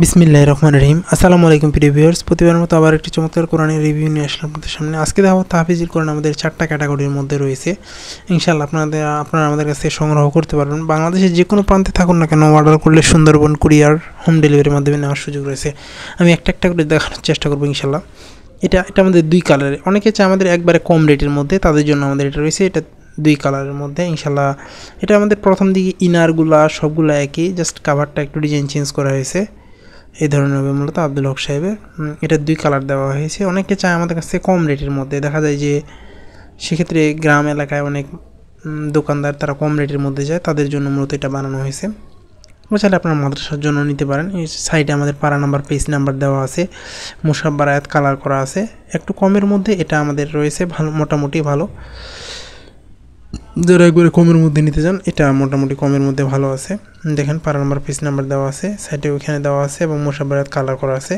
বিসমিল্লাহির রহমানির রহিম। আসসালামু আলাইকুম প্রিয় ভিউয়ার্স, প্রতিবারের মতো আবার একটি চমৎকার কোরআনের রিভিউ নিয়ে আসলাম আপনাদের সামনে। আজকে দেখাবো তাহফিজুল কোরআন আমাদের 4টা ক্যাটাগরির মধ্যে রয়েছে। ইনশাআল্লাহ আপনারা আমাদের কাছে সংগ্রহ করতে পারবেন। বাংলাদেশের যে কোনো প্রান্তে থাকুন না কেন, অর্ডার করলে সুন্দরবন কুরিয়ার হোম ডেলিভারির মাধ্যমে নেওয়ার সুযোগ রয়েছে। আমি একটা করে দেখানোর চেষ্টা করবো ইনশাআল্লাহ। এটা আমাদের 2 কালারের। অনেকে চায় আমাদের একবারে কম রেটের মধ্যে, তাদের জন্য আমাদের এটা রয়েছে। এটা 2 কালারের মধ্যে ইনশাআল্লাহ। এটা আমাদের প্রথম দিকে ইনারগুলা সবগুলো একই, জাস্ট কাভারটা একটু ডিজাইন চেঞ্জ করা হয়েছে। এই ধরনের হবে মূলত আব্দুল হক সাহেবের। এটা 2 কালার দেওয়া হয়েছে। অনেকে চায় আমাদের কাছে কম রেটের মধ্যে, দেখা যায় যে সেক্ষেত্রে গ্রাম এলাকায় অনেক দোকানদার তারা কম রেটের মধ্যে যায়, তাদের জন্য মূলত এটা বানানো হয়েছে। চাইলে আপনার মাদ্রাসার জন্য নিতে পারেন। এই সাইডে আমাদের পারা নাম্বার, পেজ নাম্বার দেওয়া আছে, মুসাব্বার আয়াত কালার করা আছে। একটু কমের মধ্যে এটা আমাদের রয়েছে, ভালো, মোটামুটি ভালো। যারা একবারে কমের মধ্যে নিতে চান, এটা মোটামুটি কমের মধ্যে ভালো আছে। দেখেন পারা নাম্বার, পেজ নাম্বার দেওয়া আছে, সাইডে ওইখানে দেওয়া আছে এবং মুসাব্বার আয়াত কালার করা আছে।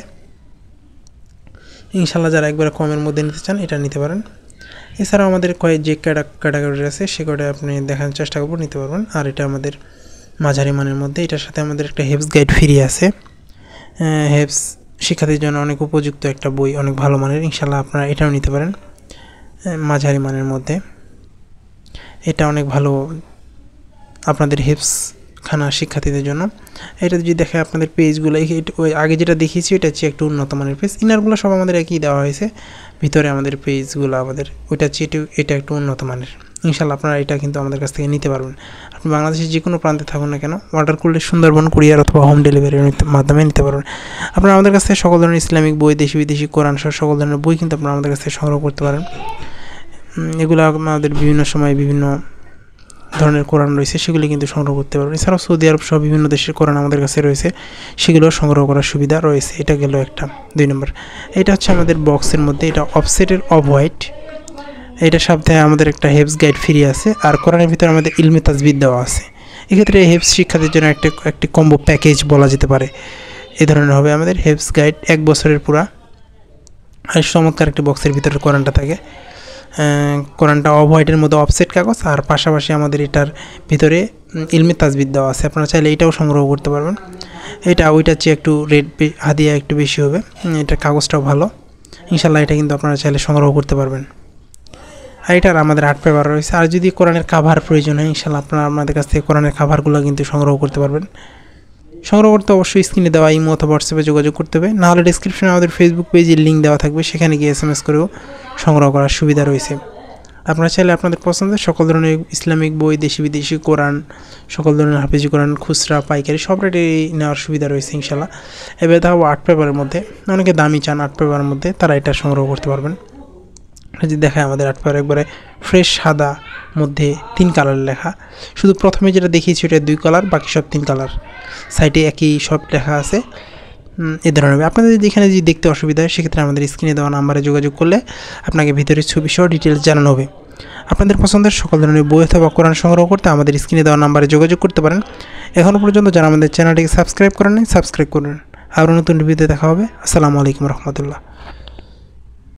ইনশাআল্লাহ যারা একবারে কমের মধ্যে নিতে চান এটা নিতে পারেন। এছাড়াও আমাদের যে ক্যাটাগরি আছে সে কটা আপনি দেখার চেষ্টা করবো, নিতে পারবেন। আর এটা আমাদের মাঝারি মানের মধ্যে। এটার সাথে আমাদের একটা হেফজ গাইড ফ্রি আছে। হেফজ শিক্ষার্থীর জন্য অনেক উপযুক্ত একটা বই, অনেক ভালো মানের। ইনশাআল্লাহ আপনারা এটাও নিতে পারেন মাঝারি মানের মধ্যে। এটা অনেক ভালো আপনাদের হেফজ খানা শিক্ষার্থীদের জন্য। এটা যদি দেখে আপনাদের পেজগুলো, ওই আগে যেটা দেখিয়েছি এটা হচ্ছে একটু উন্নত মানের পেজ। ইনারগুলো সব আমাদের একই দেওয়া হয়েছে, ভিতরে আমাদের পেজগুলো আমাদের ওইটা হচ্ছে এটা একটু উন্নত মানের। ইনশাআল্লাহ আপনারা এটা কিন্তু আমাদের কাছ থেকে নিতে পারবেন। আপনি বাংলাদেশের যে কোনো প্রান্তে থাকুন না কেন, অর্ডার করলে সুন্দরবন কুরিয়ার অথবা হোম ডেলিভারির মাধ্যমে নিতে পারবেন। আপনারা আমাদের কাছ থেকে সকল ধরনের ইসলামিক বই, দেশি বিদেশি কোরআন সহ সকল ধরনের বই কিন্তু আপনারা আমাদের কাছ থেকে সংগ্রহ করতে পারেন। এগুলো আমাদের বিভিন্ন সময় বিভিন্ন ধরনের কোরআন রয়েছে, সেগুলি কিন্তু সংগ্রহ করতে পারবেন। এছাড়াও সৌদি আরব সহ বিভিন্ন দেশের কোরআন আমাদের কাছে রয়েছে, সেগুলো সংগ্রহ করার সুবিধা রয়েছে। এটা গেল একটা 2 নম্বর। এটা হচ্ছে আমাদের বক্সের মধ্যে, এটা অফসেটের অফ হোয়াইট। এটার সাথে আমাদের একটা হেফজ গাইড ফ্রি আছে, আর কোরআনের ভিতরে আমাদের ইলমে তাজবিদ দেওয়া আছে। এক্ষেত্রে হেফজ শিক্ষার্থীর জন্য একটি কম্বো প্যাকেজ বলা যেতে পারে। এই ধরনের হবে আমাদের হেফজ গাইড 1 বছরের পুরা। আর চমৎকার একটি বক্সের ভিতরে কোরআনটা থাকে। কোরআনটা অফ হোয়াইটের মধ্যে অফসেট কাগজ, আর পাশাপাশি আমাদের এটার ভিতরে ইলমে তাজবিদ দেওয়া আছে। আপনারা চাইলে এটাও সংগ্রহ করতে পারবেন। ওইটার চেয়ে একটু রেট হাদিয়া একটু বেশি হবে। এটার কাগজটাও ভালো। ইনশাআল্লাহ এটা কিন্তু আপনারা চাইলে সংগ্রহ করতে পারবেন। আর এটার আমাদের 8 পেপার রয়েছে। আর যদি কোরআনের কাভার প্রয়োজন হয়, ইনশাআল্লাহ আপনারা আমাদের কাছ থেকে কোরআনের কাভারগুলো কিন্তু সংগ্রহ করতে পারবেন। সংগ্রহ করতে অবশ্যই স্ক্রিনে দেওয়া ইমো অথবা হোয়াটসঅ্যাপে যোগাযোগ করতে হবে, নাহলে ডিসক্রিপশনে আমাদের ফেসবুক পেজের লিঙ্ক দেওয়া থাকবে, সেখানে গিয়ে SMS করেও সংগ্রহ করার সুবিধা রয়েছে। আপনারা চাইলে আপনাদের পছন্দের সকল ধরনের ইসলামিক বই, দেশি বিদেশি কোরআন, সকল ধরনের হাফিজি কোরআন খুচরা পাইকারি সব রেটে নেওয়ার সুবিধা রয়েছে ইনশাআল্লাহ। এবার দেখাবো 8 পেপারের মধ্যে। অনেকে দামি চান 8 পেপারের মধ্যে, তারা এটা সংগ্রহ করতে পারবেন। যদি দেখায় আমাদের 8 পেপার একবারে ফ্রেশ সাদা মধ্যে 3 কালার লেখা। শুধু প্রথমে যেটা দেখিয়েছি ওটা 2 কালার, বাকি সব 3 কালার। সাইডে একই সব লেখা আছে। এ ধরনের আপনাদের যেখানে যদি দেখতে অসুবিধা হয়, সেক্ষেত্রে আমাদের স্ক্রিনে দেওয়া নাম্বারে যোগাযোগ করলে আপনাকে ভিতরে ছবি সহ ডিটেলস জানানো হবে। আপনাদের পছন্দের সকল ধরনের বই অথবা কোরআন সংগ্রহ করতে আমাদের স্ক্রিনে দেওয়া নাম্বারে যোগাযোগ করতে পারেন। এখনও পর্যন্ত যারা আমাদের চ্যানেলটিকে সাবস্ক্রাইব করেন নাই, সাবস্ক্রাইব করুন। আরও নতুন ভিডিওতে দেখা হবে। আসসালামু আলাইকুম রহমতুল্লাহ।